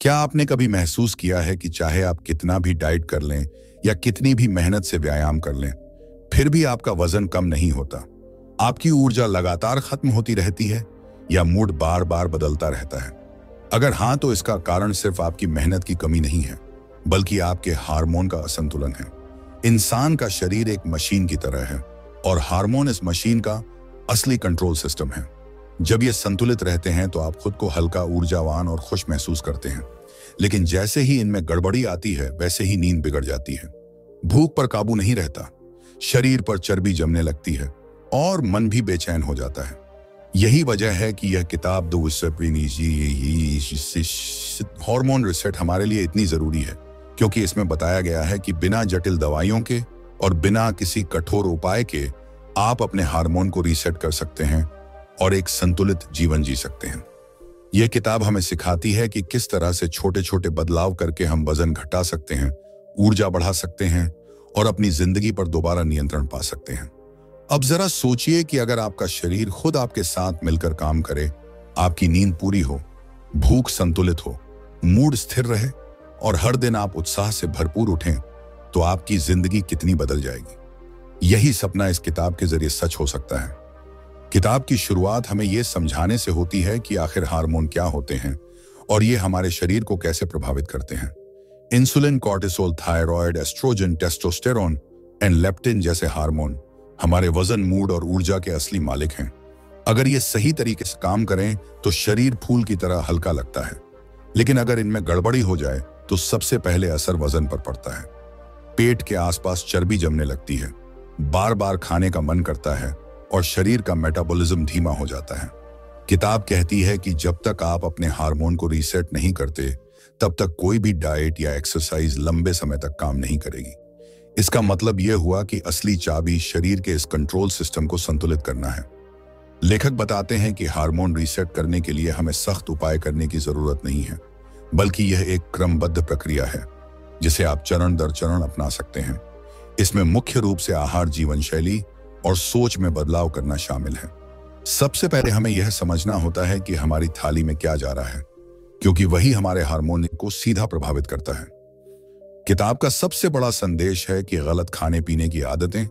क्या आपने कभी महसूस किया है कि चाहे आप कितना भी डाइट कर लें या कितनी भी मेहनत से व्यायाम कर लें, फिर भी आपका वजन कम नहीं होता? आपकी ऊर्जा लगातार खत्म होती रहती है या मूड बार बार बदलता रहता है? अगर हाँ, तो इसका कारण सिर्फ आपकी मेहनत की कमी नहीं है, बल्कि आपके हार्मोन का असंतुलन है। इंसान का शरीर एक मशीन की तरह है और हार्मोन इस मशीन का असली कंट्रोल सिस्टम है। जब ये संतुलित रहते हैं तो आप खुद को हल्का, ऊर्जावान और खुश महसूस करते हैं। लेकिन जैसे ही इनमें गड़बड़ी आती है, वैसे ही नींद बिगड़ जाती है, भूख पर काबू नहीं रहता, शरीर पर चर्बी जमने लगती है और मन भी बेचैन हो जाता है। यही वजह है कि यह किताब हार्मोन रीसेट हमारे लिए इतनी जरूरी है, क्योंकि इसमें बताया गया है कि बिना जटिल दवाइयों के और बिना किसी कठोर उपाय के आप अपने हार्मोन को रीसेट कर सकते हैं और एक संतुलित जीवन जी सकते हैं। यह किताब हमें सिखाती है कि किस तरह से छोटे छोटे बदलाव करके हम वजन घटा सकते हैं, ऊर्जा बढ़ा सकते हैं और अपनी जिंदगी पर दोबारा नियंत्रण पा सकते हैं। अब जरा सोचिए कि अगर आपका शरीर खुद आपके साथ मिलकर काम करे, आपकी नींद पूरी हो, भूख संतुलित हो, मूड स्थिर रहे और हर दिन आप उत्साह से भरपूर उठें, तो आपकी जिंदगी कितनी बदल जाएगी। यही सपना इस किताब के जरिए सच हो सकता है। किताब की शुरुआत हमें यह समझाने से होती है कि आखिर हार्मोन क्या होते हैं और ये हमारे शरीर को कैसे प्रभावित करते हैं। Insulin, cortisol, thyroid, estrogen, testosterone and leptin जैसे हार्मोन हमारे वजन, मूड और ऊर्जा के असली मालिक हैं। अगर ये सही तरीके से काम करें तो शरीर फूल की तरह हल्का लगता है, लेकिन अगर इनमें गड़बड़ी हो जाए तो सबसे पहले असर वजन पर पड़ता है। पेट के आसपास चर्बी जमने लगती है, बार बार खाने का मन करता है और शरीर का मेटाबॉलिज्म धीमा हो जाता है। किताब कहती है कि जब तक आप अपने हार्मोन को रीसेट नहीं करते, तब तक कोई भी डाइट या एक्सरसाइज लंबे समय तक काम नहीं करेगी। इसका मतलब यह हुआ कि असली चाबी शरीर के इस कंट्रोल सिस्टम को संतुलित करना है। लेखक बताते हैं कि हार्मोन रीसेट करने के लिए हमें सख्त उपाय करने की जरूरत नहीं है, बल्कि यह एक क्रमबद्ध प्रक्रिया है जिसे आप चरण दर चरण अपना सकते हैं। इसमें मुख्य रूप से आहार, जीवन शैली और सोच में बदलाव करना शामिल है। सबसे पहले हमें यह समझना होता है कि हमारी थाली में क्या जा रहा है, क्योंकि वही हमारे हार्मोन को सीधा प्रभावित करता है। किताब का सबसे बड़ा संदेश है कि गलत खाने पीने की आदतें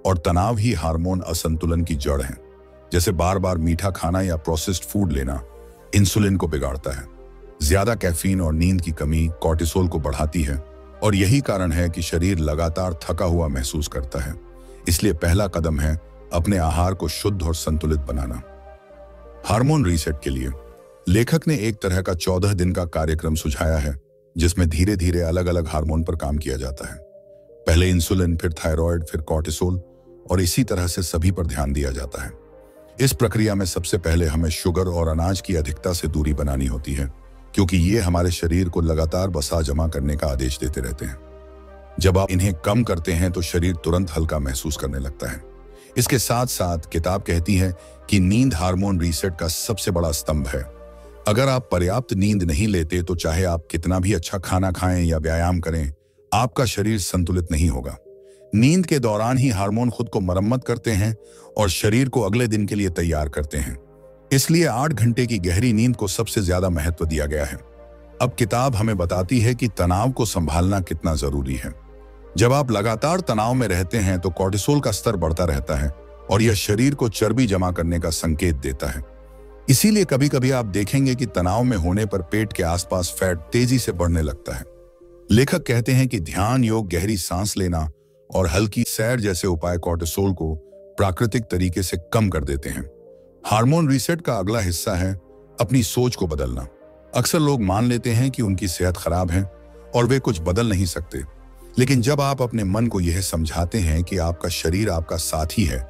और तनाव ही हार्मोन असंतुलन की जड़ हैं। जैसे बार बार मीठा खाना या प्रोसेस्ड फूड लेना इंसुलिन को बिगाड़ता है। ज्यादा कैफीन और नींद की कमी कॉर्टिसोल को बढ़ाती है और यही कारण है कि शरीर लगातार थका हुआ महसूस करता है। इसलिए पहला कदम है अपने आहार को शुद्ध और संतुलित बनाना। हार्मोन रीसेट के लिए लेखक ने एक तरह का 14 दिन का कार्यक्रम सुझाया है, जिसमें धीरे धीरे अलग अलग हार्मोन पर काम किया जाता है। पहले इंसुलिन, फिर थायराइड, फिर कॉर्टिसोल और इसी तरह से सभी पर ध्यान दिया जाता है। इस प्रक्रिया में सबसे पहले हमें शुगर और अनाज की अधिकता से दूरी बनानी होती है, क्योंकि ये हमारे शरीर को लगातार वसा जमा करने का आदेश देते रहते हैं। जब आप इन्हें कम करते हैं तो शरीर तुरंत हल्का महसूस करने लगता है। इसके साथ साथ किताब कहती है कि नींद हार्मोन रीसेट का सबसे बड़ा स्तंभ है। अगर आप पर्याप्त नींद नहीं लेते तो चाहे आप कितना भी अच्छा खाना खाएं या व्यायाम करें, आपका शरीर संतुलित नहीं होगा। नींद के दौरान ही हार्मोन खुद को मरम्मत करते हैं और शरीर को अगले दिन के लिए तैयार करते हैं। इसलिए 8 घंटे की गहरी नींद को सबसे ज्यादा महत्व दिया गया है। अब किताब हमें बताती है कि तनाव को संभालना कितना जरूरी है। जब आप लगातार तनाव में रहते हैं तो कॉर्टिसोल का स्तर बढ़ता रहता है और यह शरीर को चर्बी जमा करने का संकेत देता है। इसीलिए कभी कभी आप देखेंगे कि तनाव में होने पर पेट के आसपास फैट तेजी से बढ़ने लगता है। लेखक कहते हैं कि ध्यान, योग, गहरी सांस लेना और हल्की सैर जैसे उपाय कॉर्टिसोल को प्राकृतिक तरीके से कम कर देते हैं। हार्मोन रीसेट का अगला हिस्सा है अपनी सोच को बदलना। अक्सर लोग मान लेते हैं कि उनकी सेहत खराब है और वे कुछ बदल नहीं सकते, लेकिन जब आप अपने मन को यह समझाते हैं कि आपका शरीर आपका साथी है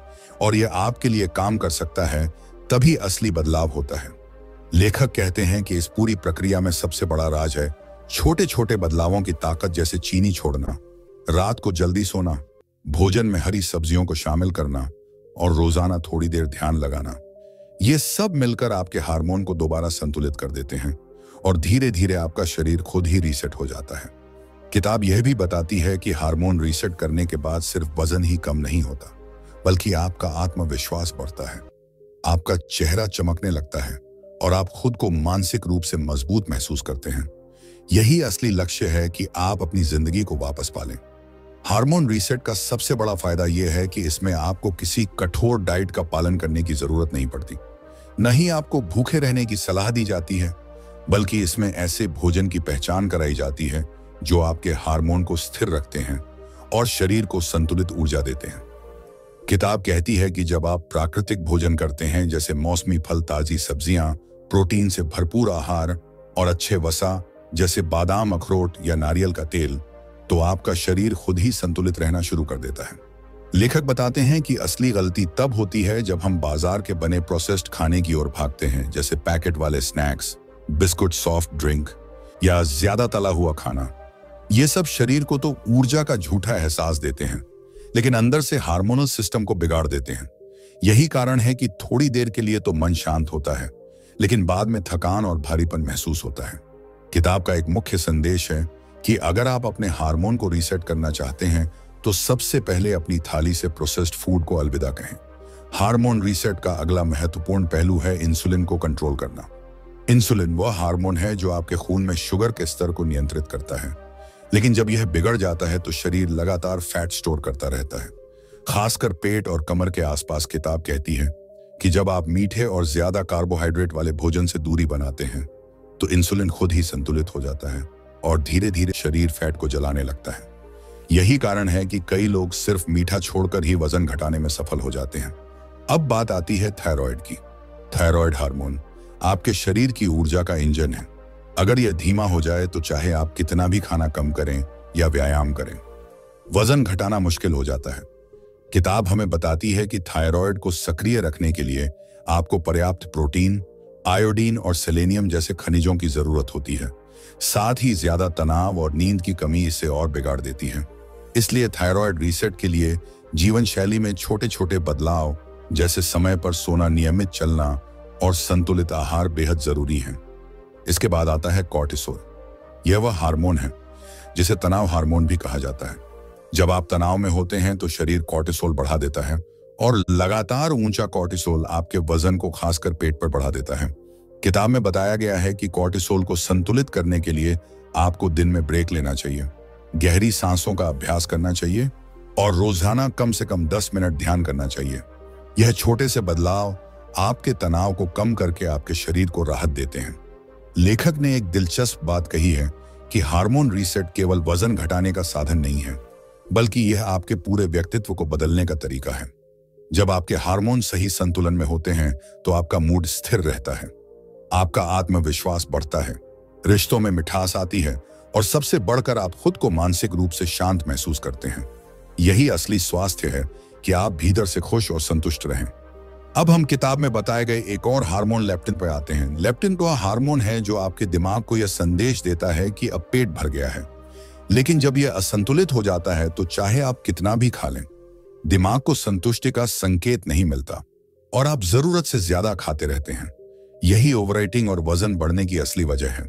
और यह आपके लिए काम कर सकता है, तभी असली बदलाव होता है। लेखक कहते हैं कि इस पूरी प्रक्रिया में सबसे बड़ा राज है छोटे छोटे बदलावों की ताकत, जैसे चीनी छोड़ना, रात को जल्दी सोना, भोजन में हरी सब्जियों को शामिल करना और रोजाना थोड़ी देर ध्यान लगाना। ये सब मिलकर आपके हार्मोन को दोबारा संतुलित कर देते हैं और धीरे धीरे आपका शरीर खुद ही रीसेट हो जाता है। किताब यह भी बताती है कि हार्मोन रीसेट करने के बाद सिर्फ वजन ही कम नहीं होता, बल्कि आपका आत्मविश्वास बढ़ता है, आपका चेहरा चमकने लगता है और आप खुद को मानसिक रूप से मजबूत महसूस करते हैं। यही असली लक्ष्य है कि आप अपनी जिंदगी को वापस पालें। हार्मोन रीसेट का सबसे बड़ा फायदा यह है कि इसमें आपको किसी कठोर डाइट का पालन करने की जरूरत नहीं पड़ती। न ही आपको भूखे रहने की सलाह दी जाती है, बल्कि इसमें ऐसे भोजन की पहचान कराई जाती है जो आपके हार्मोन को स्थिर रखते हैं और शरीर को संतुलित ऊर्जा देते हैं। किताब कहती है कि जब आप प्राकृतिक भोजन करते हैं, जैसे मौसमी फल, ताजी सब्जियां, प्रोटीन से भरपूर आहार और अच्छे वसा जैसे बादाम, अखरोट या नारियल का तेल, तो आपका शरीर खुद ही संतुलित रहना शुरू कर देता है। लेखक बताते हैं कि असली गलती तब होती है जब हम बाजार के बने प्रोसेस्ड खाने की ओर भागते हैं, जैसे पैकेट वाले स्नैक्स, बिस्कुट, सॉफ्ट ड्रिंक या ज्यादा तला हुआ खाना। ये सब शरीर को तो ऊर्जा का झूठा एहसास देते हैं, लेकिन अंदर से हार्मोनल सिस्टम को बिगाड़ देते हैं। यही कारण है कि थोड़ी देर के लिए तो मन शांत होता है, लेकिन बाद में थकान और भारीपन महसूस होता है। किताब का एक मुख्य संदेश है कि अगर आप अपने हार्मोन को रीसेट करना चाहते हैं तो सबसे पहले अपनी थाली से प्रोसेस्ड फूड को अलविदा कहें। हार्मोन रीसेट का अगला महत्वपूर्ण पहलू है इंसुलिन को कंट्रोल करना। इंसुलिन वह हार्मोन है जो आपके खून में शुगर के स्तर को नियंत्रित करता है, लेकिन जब यह बिगड़ जाता है तो शरीर लगातार फैट स्टोर करता रहता है, खासकर पेट और कमर के आसपास। किताब कहती है कि जब आप मीठे और ज्यादा कार्बोहाइड्रेट वाले भोजन से दूरी बनाते हैं तो इंसुलिन खुद ही संतुलित हो जाता है और धीरे धीरे शरीर फैट को जलाने लगता है। यही कारण है कि कई लोग सिर्फ मीठा छोड़कर ही वजन घटाने में सफल हो जाते हैं। अब बात आती है थायराइड की। थायराइड हार्मोन आपके शरीर की ऊर्जा का इंजन है। अगर यह धीमा हो जाए तो चाहे आप कितना भी खाना कम करें या व्यायाम करें, वजन घटाना मुश्किल हो जाता है। किताब हमें बताती है कि थायराइड को सक्रिय रखने के लिए आपको पर्याप्त प्रोटीन, आयोडीन और सेलेनियम जैसे खनिजों की जरूरत होती है। साथ ही ज्यादा तनाव और नींद की कमी इसे और बिगाड़ देती है। इसलिए थायराइड रीसेट के लिए जीवन शैली में छोटे छोटे बदलाव, जैसे समय पर सोना, नियमित चलना और संतुलित आहार बेहद जरूरी हैं। इसके बाद आता है कॉर्टिसोल। यह वह हार्मोन है जिसे तनाव हार्मोन भी कहा जाता है। जब आप तनाव में होते हैं तो शरीर कॉर्टिसोल बढ़ा देता है और लगातार ऊंचा कॉर्टिसोल आपके वजन को खासकर पेट पर बढ़ा देता है। किताब में बताया गया है कि कॉर्टिसोल को संतुलित करने के लिए आपको दिन में ब्रेक लेना चाहिए, गहरी सांसों का अभ्यास करना चाहिए और रोजाना कम से कम 10 मिनट ध्यान करना चाहिए। यह छोटे से बदलाव आपके तनाव को कम करके आपके शरीर को राहत देते हैं। लेखक ने एक दिलचस्प बात कही है कि हार्मोन रीसेट केवल वजन घटाने का साधन नहीं है, बल्कि यह आपके पूरे व्यक्तित्व को बदलने का तरीका है। जब आपके हार्मोन सही संतुलन में होते हैं तो आपका मूड स्थिर रहता है, आपका आत्मविश्वास बढ़ता है, रिश्तों में मिठास आती है और सबसे बढ़कर आप खुद को मानसिक रूप से शांत महसूस करते हैं। यही असली स्वास्थ्य है कि आप भीतर से खुश और संतुष्ट रहें। अब हम किताब में बताए गए एक और हार्मोन लेप्टिन पर आते हैं। लेप्टिन तो हार्मोन है जो आपके दिमाग को यह संदेश देता है कि अब पेट भर गया है, लेकिन जब यह असंतुलित हो जाता है तो चाहे आप कितना भी खा लें, दिमाग को संतुष्टि का संकेत नहीं मिलता और आप जरूरत से ज्यादा खाते रहते हैं। यही ओवरईटिंग और वजन बढ़ने की असली वजह है।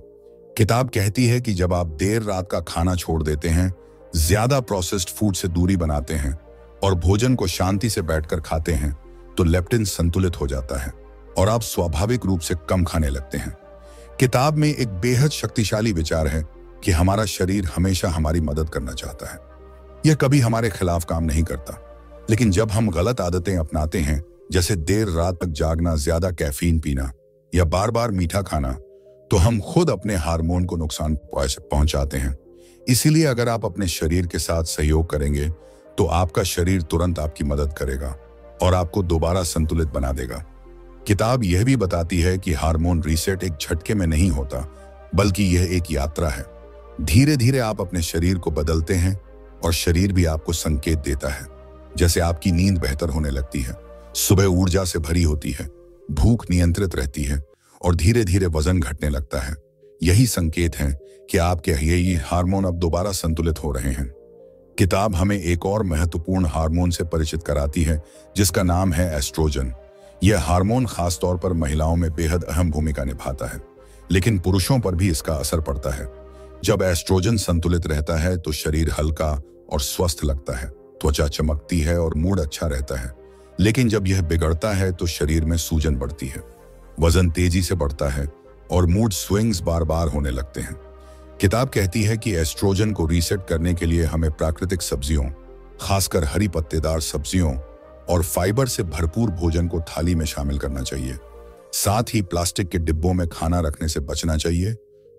किताब कहती है कि जब आप देर रात का खाना छोड़ देते हैं, ज्यादा प्रोसेस्ड फूड से दूरी बनाते हैं और भोजन को शांति से बैठकर खाते हैं, तो लेप्टिन संतुलित हो जाता है और आप स्वाभाविक रूप से कम खाने लगते हैं। किताब में एक बेहद शक्तिशाली विचार है कि हमारा शरीर हमेशा हमारी मदद करना चाहता है। यह कभी हमारे खिलाफ काम नहीं करता, लेकिन जब हम गलत आदतें अपनाते हैं, जैसे देर रात तक जागना, ज्यादा कैफीन पीना या बार बार मीठा खाना, तो हम खुद अपने हार्मोन को नुकसान पहुंचाते हैं। इसीलिए अगर आप अपने शरीर के साथ सहयोग करेंगे तो आपका शरीर तुरंत आपकी मदद करेगा और आपको दोबारा संतुलित बना देगा। किताब यह भी बताती है कि हार्मोन रीसेट एक झटके में नहीं होता, बल्कि यह एक यात्रा है। धीरे धीरे आप अपने शरीर को बदलते हैं और शरीर भी आपको संकेत देता है। जैसे आपकी नींद बेहतर होने लगती है, सुबह ऊर्जा से भरी होती है, भूख नियंत्रित रहती है और धीरे धीरे वजन घटने लगता है। यही संकेत है कि आपके यही हार्मोन अब दोबारा संतुलित हो रहे हैं। किताब हमें एक और महत्वपूर्ण हार्मोन से परिचित कराती है जिसका नाम है एस्ट्रोजन। यह हार्मोन खासतौर पर महिलाओं में बेहद अहम भूमिका निभाता है, लेकिन पुरुषों पर भी इसका असर पड़ता है। जब एस्ट्रोजन संतुलित रहता है तो शरीर हल्का और स्वस्थ लगता है, त्वचा चमकती है और मूड अच्छा रहता है। लेकिन जब यह बिगड़ता है तो शरीर में सूजन बढ़ती है, वजन तेजी से बढ़ता है और मूड स्विंग्स बार बार होने लगते हैं। किताब कहती है कि एस्ट्रोजन को रीसेट करने के लिए हमें प्राकृतिक सब्जियों, खासकर हरी पत्तेदार सब्जियों और फाइबर से भरपूर भोजन को थाली में शामिल करना चाहिए। साथ ही प्लास्टिक के डिब्बों में खाना रखने से बचना चाहिए,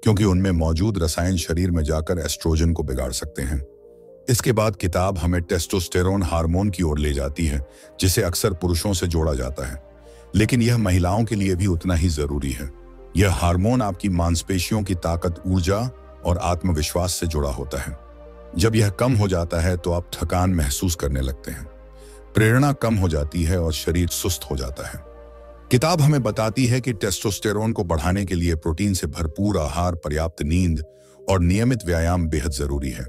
क्योंकि उनमें मौजूद रसायन शरीर में जाकर एस्ट्रोजन को बिगाड़ सकते हैं। इसके बाद किताब हमें टेस्टोस्टेरोन हार्मोन की ओर ले जाती है, जिसे अक्सर पुरुषों से जोड़ा जाता है, लेकिन यह महिलाओं के लिए भी उतना ही जरूरी है। यह हार्मोन आपकी मांसपेशियों की ताकत, ऊर्जा और आत्मविश्वास से जुड़ा होता है। जब यह कम हो जाता है तो आप थकान महसूस करने लगते हैं, प्रेरणा कम हो जाती है और शरीर सुस्त हो जाता है। किताब हमें बताती है कि टेस्टोस्टेरोन को बढ़ाने के लिए प्रोटीन से भरपूर आहार, पर्याप्त नींद और नियमित व्यायाम बेहद जरूरी है।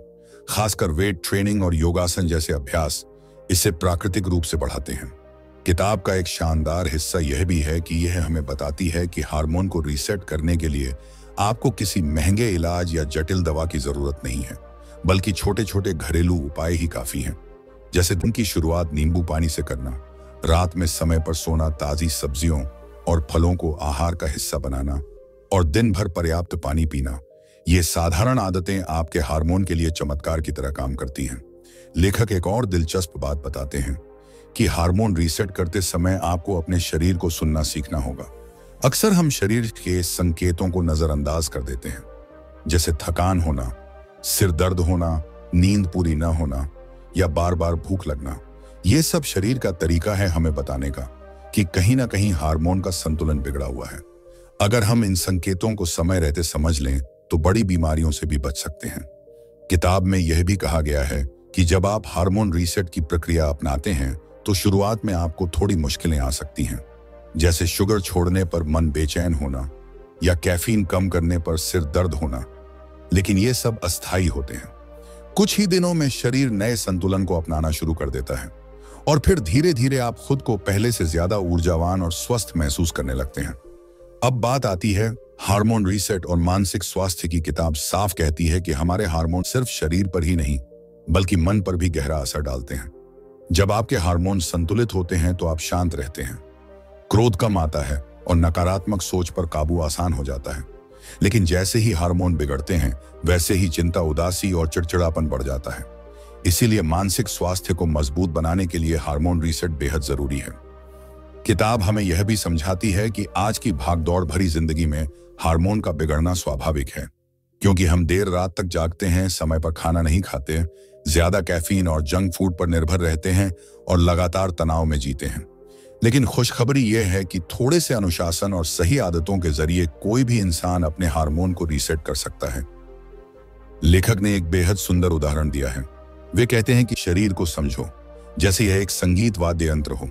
खासकर वेट ट्रेनिंग और योगासन जैसे अभ्यास इसे प्राकृतिक रूप से बढ़ाते हैं। किताब का एक शानदार हिस्सा यह भी है कि यह हमें बताती है कि हार्मोन को रीसेट करने के लिए आपको किसी महंगे इलाज या जटिल दवा की जरूरत नहीं है, बल्कि छोटे छोटे घरेलू उपाय ही काफी हैं। जैसे दिन की शुरुआत नींबू पानी से करना, रात में समय पर सोना, ताजी सब्जियों और फलों को आहार का हिस्सा बनाना और दिन भर पर्याप्त पानी पीना। ये साधारण आदतें आपके हार्मोन के लिए चमत्कार की तरह काम करती हैं। लेखक एक और दिलचस्प बात बताते हैं कि हार्मोन रीसेट करते समय आपको अपने शरीर को सुनना सीखना होगा। अक्सर हम शरीर के संकेतों को नजरअंदाज कर देते हैं, जैसे थकान होना, सिर दर्द होना, नींद पूरी न होना या बार बार भूख लगना। ये सब शरीर का तरीका है हमें बताने का कि कहीं ना कहीं हार्मोन का संतुलन बिगड़ा हुआ है। अगर हम इन संकेतों को समय रहते समझ लें तो बड़ी बीमारियों से भी बच सकते हैं। किताब में यह भी कहा गया है कि जब आप हार्मोन रीसेट की प्रक्रिया अपनाते हैं तो शुरुआत में आपको थोड़ी मुश्किलें आ सकती हैं, जैसे शुगर छोड़ने पर मन बेचैन होना या कैफीन कम करने पर सिर दर्द होना, लेकिन ये सब अस्थायी होते हैं। कुछ ही दिनों में शरीर नए संतुलन को अपनाना शुरू कर देता है और फिर धीरे धीरे आप खुद को पहले से ज्यादा ऊर्जावान और स्वस्थ महसूस करने लगते हैं। अब बात आती है हार्मोन रीसेट और मानसिक स्वास्थ्य की। किताब साफ कहती है कि हमारे हार्मोन सिर्फ शरीर पर ही नहीं, बल्कि मन पर भी गहरा असर डालते हैं। जब आपके हार्मोन संतुलित होते हैं तो आप शांत रहते हैं, क्रोध कम आता है और नकारात्मक सोच पर काबू आसान हो जाता है। लेकिन जैसे ही हार्मोन बिगड़ते हैं, वैसे ही चिंता, उदासी और चिड़चिड़ापन बढ़ जाता है। इसीलिए मानसिक स्वास्थ्य को मजबूत बनाने के लिए हार्मोन रीसेट बेहद जरूरी है। किताब हमें यह भी समझाती है कि आज की भागदौड़ भरी जिंदगी में हार्मोन का बिगड़ना स्वाभाविक है, क्योंकि हम देर रात तक जागते हैं, समय पर खाना नहीं खाते, ज्यादा कैफीन और जंक फूड पर निर्भर रहते हैं और लगातार तनाव में जीते हैं। लेकिन खुशखबरी यह है कि थोड़े से अनुशासन और सही आदतों के जरिए कोई भी इंसान अपने हार्मोन को रीसेट कर सकता है। लेखक ने एक बेहद सुंदर उदाहरण दिया है। वे कहते हैं कि शरीर को समझो जैसे यह एक संगीत वाद्य यंत्र हो।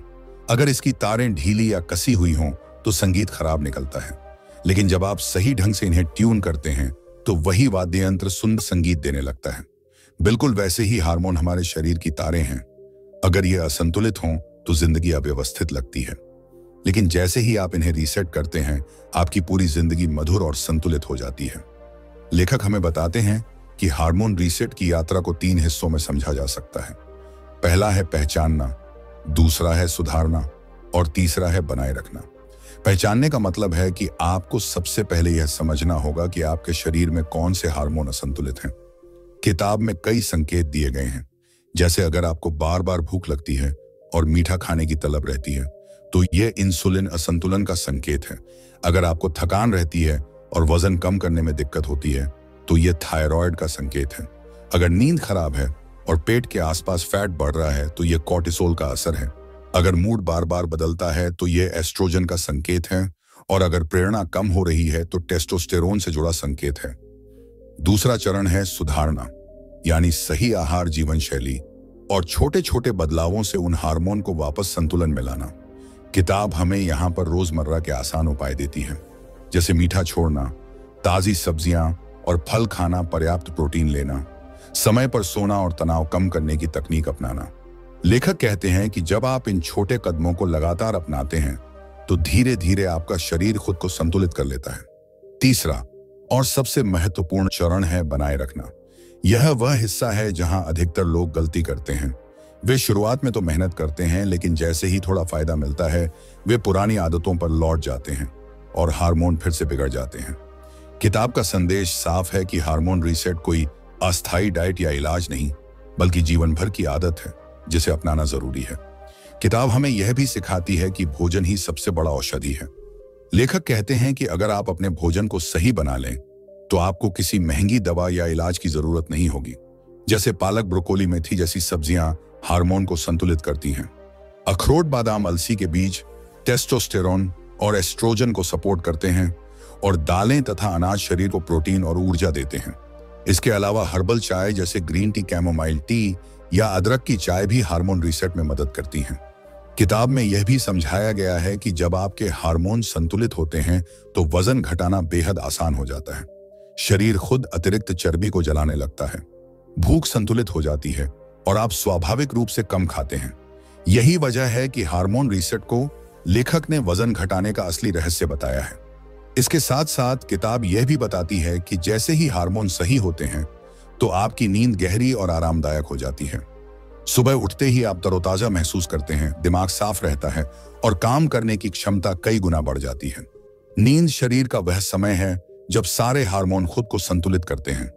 अगर इसकी तारें ढीली या कसी हुई हों तो संगीत खराब निकलता है, लेकिन जब आप सही ढंग से इन्हें ट्यून करते हैं तो वही वाद्य यंत्र सुंदर संगीत देने लगता है। बिल्कुल वैसे ही हार्मोन हमारे शरीर की तारें हैं। अगर ये असंतुलित हों तो जिंदगी अव्यवस्थित लगती है, लेकिन जैसे ही आप इन्हें रीसेट करते हैं, आपकी पूरी जिंदगी मधुर और संतुलित हो जाती है। लेखक हमें बताते हैं कि हार्मोन रीसेट की यात्रा को 3 हिस्सों में समझा जा सकता है। पहला है पहचानना, दूसरा है सुधारना और तीसरा है बनाए रखना। पहचानने का मतलब है कि आपको सबसे पहले यह समझना होगा कि आपके शरीर में कौन से हार्मोन असंतुलित हैं। किताब में कई संकेत दिए गए हैं, जैसे अगर आपको बार बार भूख लगती है और मीठा खाने की तलब रहती है तो यह इंसुलिन असंतुलन का संकेत है। अगर आपको थकान रहती है और वजन कम करने में दिक्कत होती है तो यह थायराइड का संकेत है। अगर नींद खराब है और पेट के आसपास फैट बढ़ रहा है तो यह कोर्टिसोल का असर है। अगर मूड बार बार बदलता है तो यह एस्ट्रोजन का संकेत है, और अगर प्रेरणा कम हो रही है तो टेस्टोस्टेरोन से जुड़ा संकेत है। दूसरा चरण है सुधारना, यानी सही आहार, जीवन शैली और छोटे छोटे बदलावों से उन हार्मोन को वापस संतुलन में लाना। किताब हमें यहाँ पर रोजमर्रा के आसान उपाय देती है, जैसे मीठा छोड़ना, ताजी सब्जियां और फल खाना, पर्याप्त प्रोटीन लेना, समय पर सोना और तनाव कम करने की तकनीक अपनाना। लेखक कहते हैं कि जब आप इन छोटे कदमों को लगातार अपनाते हैं तो धीरे धीरे आपका शरीर खुद को संतुलित कर लेता है। तीसरा और सबसे महत्वपूर्ण चरण है बनाए रखना। यह वह हिस्सा है जहां अधिकतर लोग गलती करते हैं। वे शुरुआत में तो मेहनत करते हैं, लेकिन जैसे ही थोड़ा फायदा मिलता है वे पुरानी आदतों पर लौट जाते हैं और हार्मोन फिर से बिगड़ जाते हैं। किताब का संदेश साफ है कि हार्मोन रीसेट कोई अस्थायी डाइट या इलाज नहीं, बल्कि जीवन भर की आदत है जिसे अपनाना जरूरी है। किताब हमें यह भी सिखाती है कि भोजन ही सबसे बड़ा औषधि है। लेखक कहते हैं कि अगर आप अपने भोजन को सही बना लें तो आपको किसी महंगी दवा या इलाज की जरूरत नहीं होगी। जैसे पालक, ब्रोकोली, मेथी जैसी सब्जियां हार्मोन को संतुलित करती हैं। अखरोट, बादाम, अलसी के बीज टेस्टोस्टेरोन और एस्ट्रोजन को सपोर्ट करते हैं, और दालें तथा अनाज शरीर को प्रोटीन और ऊर्जा देते हैं। इसके अलावा हर्बल चाय जैसे ग्रीन टी, कैमोमाइल टी या अदरक की चाय भी हार्मोन रीसेट में मदद करती हैं। किताब में यह भी समझाया गया है कि जब आपके हार्मोन संतुलित होते हैं तो वजन घटाना बेहद आसान हो जाता है। शरीर खुद अतिरिक्त चर्बी को जलाने लगता है, भूख संतुलित हो जाती है और आप स्वाभाविक रूप से कम खाते हैं। यही वजह है कि हार्मोन रीसेट को लेखक ने वजन घटाने का असली रहस्य बताया है। इसके साथ साथ किताब यह भी बताती है कि जैसे ही हार्मोन सही होते हैं तो आपकी नींद गहरी और आरामदायक हो जाती है। सुबह उठते ही आप तरोताजा महसूस करते हैं, दिमाग साफ रहता है और काम करने की क्षमता कई गुना बढ़ जाती है। नींद शरीर का वह समय है जब सारे हार्मोन खुद को संतुलित करते हैं,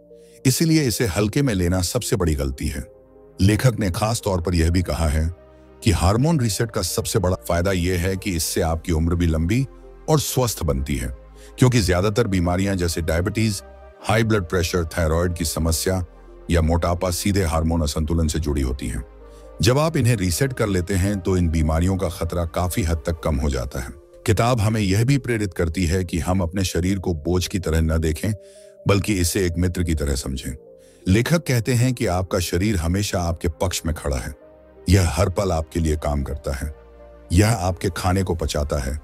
इसीलिए इसे हल्के में लेना सबसे बड़ी गलती है। लेखक ने खास तौर पर यह भी कहा है कि हार्मोन रीसेट का सबसे बड़ा फायदा यह है कि इससे आपकी उम्र भी लंबी और स्वस्थ बनती है, क्योंकि ज्यादातर बीमारियां जैसे diabetes, high blood pressure, thyroid की समस्या या मोटापा सीधे हार्मोन असंतुलन से जुड़ी होती हैं। जब आप इन्हें रीसेट कर लेते हैं तो इन बीमारियों का खतरा काफी हद तक कम हो जाता है। किताब हमें यह भी प्रेरित करती है कि हम अपने शरीर को बोझ की तरह न देखें, बल्कि इसे एक मित्र की तरह समझें। लेखक कहते हैं कि आपका शरीर हमेशा आपके पक्ष में खड़ा है। यह हर पल आपके लिए काम करता है। यह आपके खाने को पचाता है,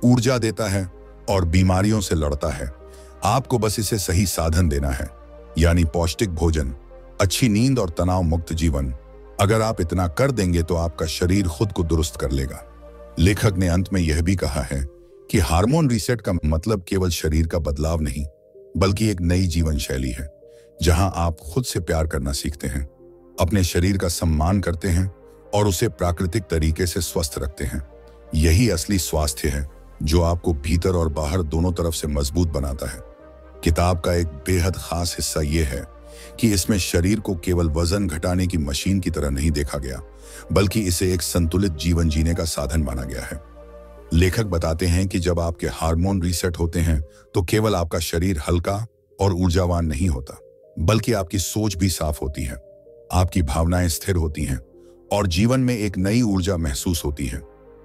ऊर्जा देता है और बीमारियों से लड़ता है। आपको बस इसे सही साधन देना है, यानी पौष्टिक भोजन, अच्छी नींद और तनाव मुक्त जीवन। अगर आप इतना कर देंगे तो आपका शरीर खुद को दुरुस्त कर लेगा। लेखक ने अंत में यह भी कहा है कि हार्मोन रीसेट का मतलब केवल शरीर का बदलाव नहीं, बल्कि एक नई जीवन शैली है, जहां आप खुद से प्यार करना सीखते हैं, अपने शरीर का सम्मान करते हैं और उसे प्राकृतिक तरीके से स्वस्थ रखते हैं। यही असली स्वास्थ्य है जो आपको भीतर और बाहर दोनों तरफ से मजबूत बनाता है। किताब का एक बेहद खास हिस्सा यह है कि इसमें शरीर को केवल वजन घटाने की मशीन की तरह नहीं देखा गया, बल्कि इसे एक संतुलित जीवन जीने का साधन माना गया है। लेखक बताते हैं कि जब आपके हार्मोन रीसेट होते हैं तो केवल आपका शरीर हल्का और ऊर्जावान नहीं होता, बल्कि आपकी सोच भी साफ होती है, आपकी भावनाएं स्थिर होती हैं और जीवन में एक नई ऊर्जा महसूस होती है।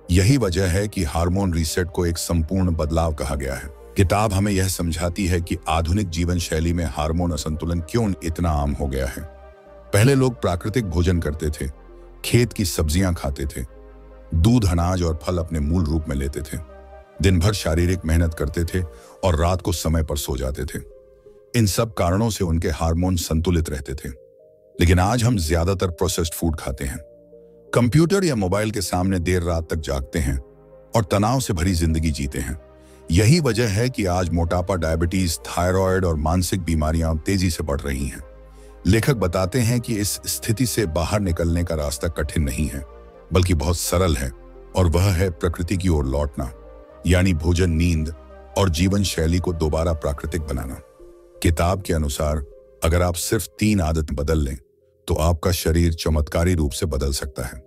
यही वजह है कि हार्मोन रीसेट को एक संपूर्ण बदलाव कहा गया है। किताब हमें यह समझाती है कि आधुनिक जीवन शैली में हार्मोन असंतुलन क्यों इतना आम हो गया है। पहले लोग प्राकृतिक भोजन करते थे, खेत की सब्जियां खाते थे, दूध, अनाज और फल अपने मूल रूप में लेते थे, दिन भर शारीरिक मेहनत करते थे और रात को समय पर सो जाते थे। इन सब कारणों से उनके हार्मोन संतुलित रहते थे। लेकिन आज हम ज्यादातर प्रोसेस्ड फूड खाते हैं, कंप्यूटर या मोबाइल के सामने देर रात तक जागते हैं और तनाव से भरी जिंदगी जीते हैं। यही वजह है कि आज मोटापा, डायबिटीज, थायराइड और मानसिक बीमारियां तेजी से बढ़ रही हैं। लेखक बताते हैं कि इस स्थिति से बाहर निकलने का रास्ता कठिन नहीं है, बल्कि बहुत सरल है, और वह है प्रकृति की ओर लौटना, यानी भोजन, नींद और जीवन शैली को दोबारा प्राकृतिक बनाना। किताब के अनुसार अगर आप सिर्फ 3 आदत बदल लें तो आपका शरीर चमत्कारी रूप से बदल सकता है।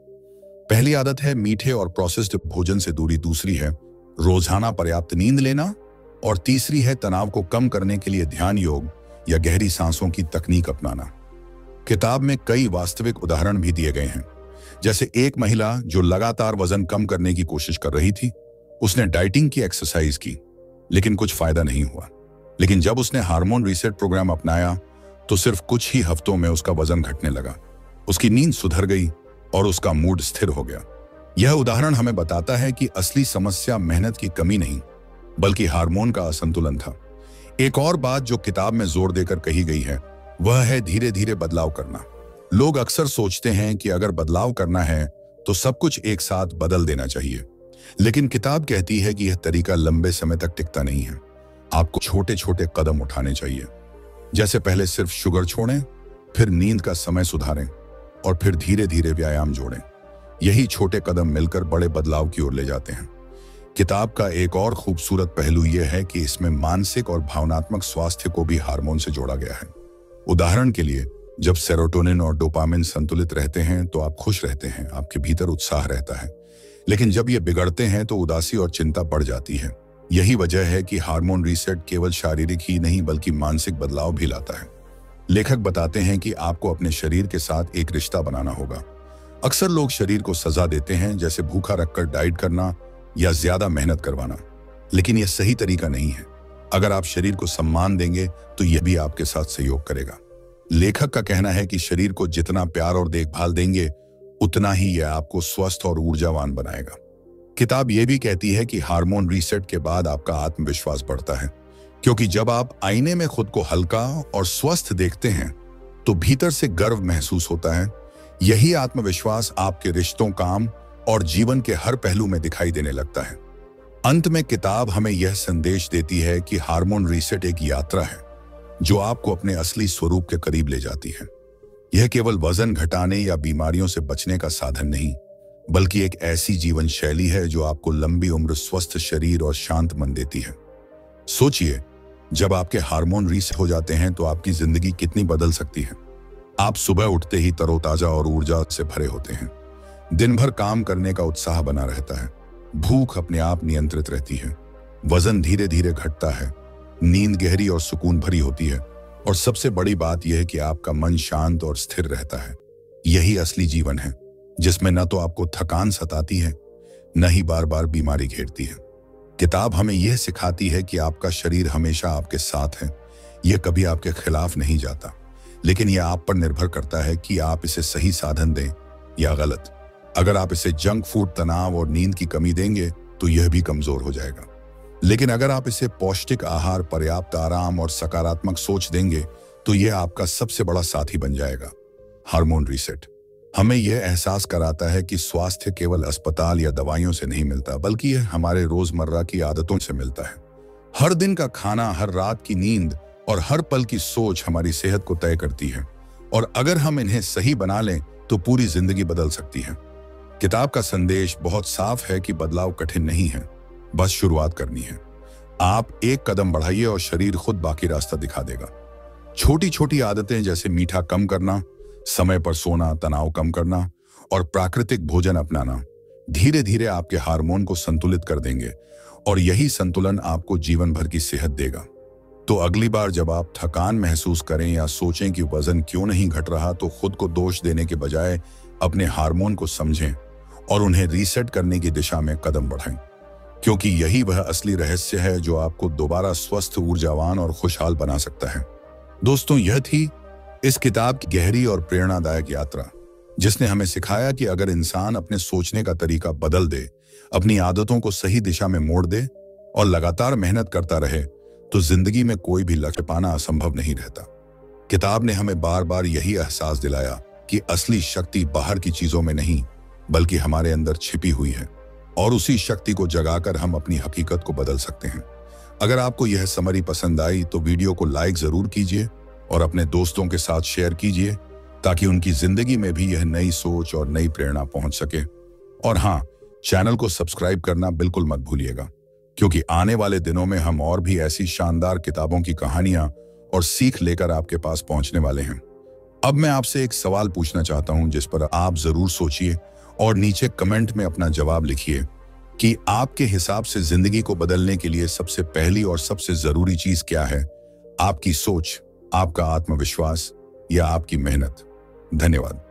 पहली आदत है मीठे और प्रोसेस्ड भोजन से दूरी, दूसरी है रोजाना पर्याप्त नींद लेना और तीसरी है तनाव को कम करने के लिए ध्यान, योग या गहरी सांसों की तकनीक अपनाना। किताब में कई वास्तविक उदाहरण भी दिए गए हैं, जैसे एक महिला जो लगातार वजन कम करने की कोशिश कर रही थी। उसने डाइटिंग की, एक्सरसाइज की, लेकिन कुछ फायदा नहीं हुआ। लेकिन जब उसने हार्मोन रीसेट प्रोग्राम अपनाया तो सिर्फ कुछ ही हफ्तों में उसका वजन घटने लगा, उसकी नींद सुधर गई और उसका मूड स्थिर हो गया। यह उदाहरण हमें बताता है कि असली समस्या मेहनत की कमी नहीं, बल्कि हार्मोन का असंतुलन था। एक और बात जो किताब में जोर देकर कही गई है वह है धीरे धीरे बदलाव करना। लोग अक्सर सोचते हैं कि अगर बदलाव करना है तो सब कुछ एक साथ बदल देना चाहिए, लेकिन किताब कहती है कि यह तरीका लंबे समय तक टिकता नहीं है। आपको छोटे छोटे कदम उठाने चाहिए, जैसे पहले सिर्फ शुगर छोड़ें, फिर नींद का समय सुधारें और फिर धीरे धीरे व्यायाम जोड़ें। यही छोटे कदम मिलकर बड़े बदलाव की ओर ले जाते हैं। किताब का एक और खूबसूरत पहलू यह है कि इसमें मानसिक और भावनात्मक स्वास्थ्य को भी हार्मोन से जोड़ा गया है। उदाहरण के लिए, जब सेरोटोनिन और डोपामिन संतुलित रहते हैं तो आप खुश रहते हैं, आपके भीतर उत्साह रहता है। लेकिन जब ये बिगड़ते हैं तो उदासी और चिंता बढ़ जाती है। यही वजह है कि हार्मोन रीसेट केवल शारीरिक ही नहीं बल्कि मानसिक बदलाव भी लाता है। लेखक बताते हैं कि आपको अपने शरीर के साथ एक रिश्ता बनाना होगा। अक्सर लोग शरीर को सजा देते हैं, जैसे भूखा रखकर डाइट करना या ज्यादा मेहनत करवाना, लेकिन यह सही तरीका नहीं है। अगर आप शरीर को सम्मान देंगे तो यह भी आपके साथ सहयोग करेगा। लेखक का कहना है कि शरीर को जितना प्यार और देखभाल देंगे उतना ही यह आपको स्वस्थ और ऊर्जावान बनाएगा। किताब यह भी कहती है कि हार्मोन रीसेट के बाद आपका आत्मविश्वास बढ़ता है, क्योंकि जब आप आईने में खुद को हल्का और स्वस्थ देखते हैं तो भीतर से गर्व महसूस होता है। यही आत्मविश्वास आपके रिश्तों, काम और जीवन के हर पहलू में दिखाई देने लगता है। अंत में किताब हमें यह संदेश देती है कि हार्मोन रीसेट एक यात्रा है जो आपको अपने असली स्वरूप के करीब ले जाती है। यह केवल वजन घटाने या बीमारियों से बचने का साधन नहीं, बल्कि एक ऐसी जीवन शैली है जो आपको लंबी उम्र, स्वस्थ शरीर और शांत मन देती है। सोचिए, जब आपके हार्मोन रीसेट हो जाते हैं तो आपकी जिंदगी कितनी बदल सकती है। आप सुबह उठते ही तरोताजा और ऊर्जा से भरे होते हैं। दिन भर काम करने का उत्साह बना रहता है। भूख अपने आप नियंत्रित रहती है। वजन धीरे धीरे घटता है। नींद गहरी और सुकून भरी होती है। और सबसे बड़ी बात यह है कि आपका मन शांत और स्थिर रहता है। यही असली जीवन है, जिसमें न तो आपको थकान सताती है, न ही बार बार बीमारी घेरती है। किताब हमें यह सिखाती है कि आपका शरीर हमेशा आपके साथ है। यह कभी आपके खिलाफ नहीं जाता, लेकिन यह आप पर निर्भर करता है कि आप इसे सही साधन दें या गलत। अगर आप इसे जंक फूड, तनाव और नींद की कमी देंगे तो यह भी कमजोर हो जाएगा। लेकिन अगर आप इसे पौष्टिक आहार, पर्याप्त आराम और सकारात्मक सोच देंगे तो यह आपका सबसे बड़ा साथी बन जाएगा। हार्मोन रीसेट हमें यह एहसास कराता है कि स्वास्थ्य केवल अस्पताल या दवाइयों से नहीं मिलता, बल्कि यह हमारे रोजमर्रा की आदतों से मिलता है। हर दिन का खाना, हर रात की नींद और हर पल की सोच हमारी सेहत को तय करती है, और अगर हम इन्हें सही बना लें तो पूरी जिंदगी बदल सकती है। किताब का संदेश बहुत साफ है कि बदलाव कठिन नहीं है, बस शुरुआत करनी है। आप एक कदम बढ़ाइए और शरीर खुद बाकी रास्ता दिखा देगा। छोटी छोटी आदतें जैसे मीठा कम करना, समय पर सोना, तनाव कम करना और प्राकृतिक भोजन अपनाना धीरे धीरे आपके हार्मोन को संतुलित कर देंगे, और यही संतुलन आपको जीवन भर की सेहत देगा। तो अगली बार जब आप थकान महसूस करें या सोचें कि वजन क्यों नहीं घट रहा, तो खुद को दोष देने के बजाय अपने हार्मोन को समझें और उन्हें रीसेट करने की दिशा में कदम बढ़ाएं, क्योंकि यही वह असली रहस्य है जो आपको दोबारा स्वस्थ, ऊर्जावान और खुशहाल बना सकता है। दोस्तों, यह थी इस किताब की गहरी और प्रेरणादायक यात्रा, जिसने हमें सिखाया कि अगर इंसान अपने सोचने का तरीका बदल दे, अपनी आदतों को सही दिशा में मोड़ दे और लगातार मेहनत करता रहे, तो जिंदगी में कोई भी लक्ष्य पाना असंभव नहीं रहता। किताब ने हमें बार बार यही एहसास दिलाया कि असली शक्ति बाहर की चीजों में नहीं, बल्कि हमारे अंदर छिपी हुई है, और उसी शक्ति को जगाकर हम अपनी हकीकत को बदल सकते हैं। अगर आपको यह समरी पसंद आई तो वीडियो को लाइक जरूर कीजिए और अपने दोस्तों के साथ शेयर कीजिए, ताकि उनकी जिंदगी में भी यह नई सोच और नई प्रेरणा पहुंच सके। और हाँ, चैनल को सब्सक्राइब करना बिल्कुल मत भूलिएगा, क्योंकि आने वाले दिनों में हम और भी ऐसी शानदार किताबों की कहानियां और सीख लेकर आपके पास पहुंचने वाले हैं। अब मैं आपसे एक सवाल पूछना चाहता हूं, जिस पर आप जरूर सोचिए और नीचे कमेंट में अपना जवाब लिखिए कि आपके हिसाब से जिंदगी को बदलने के लिए सबसे पहली और सबसे जरूरी चीज क्या है? आपकी सोच, आपका आत्मविश्वास या आपकी मेहनत? धन्यवाद।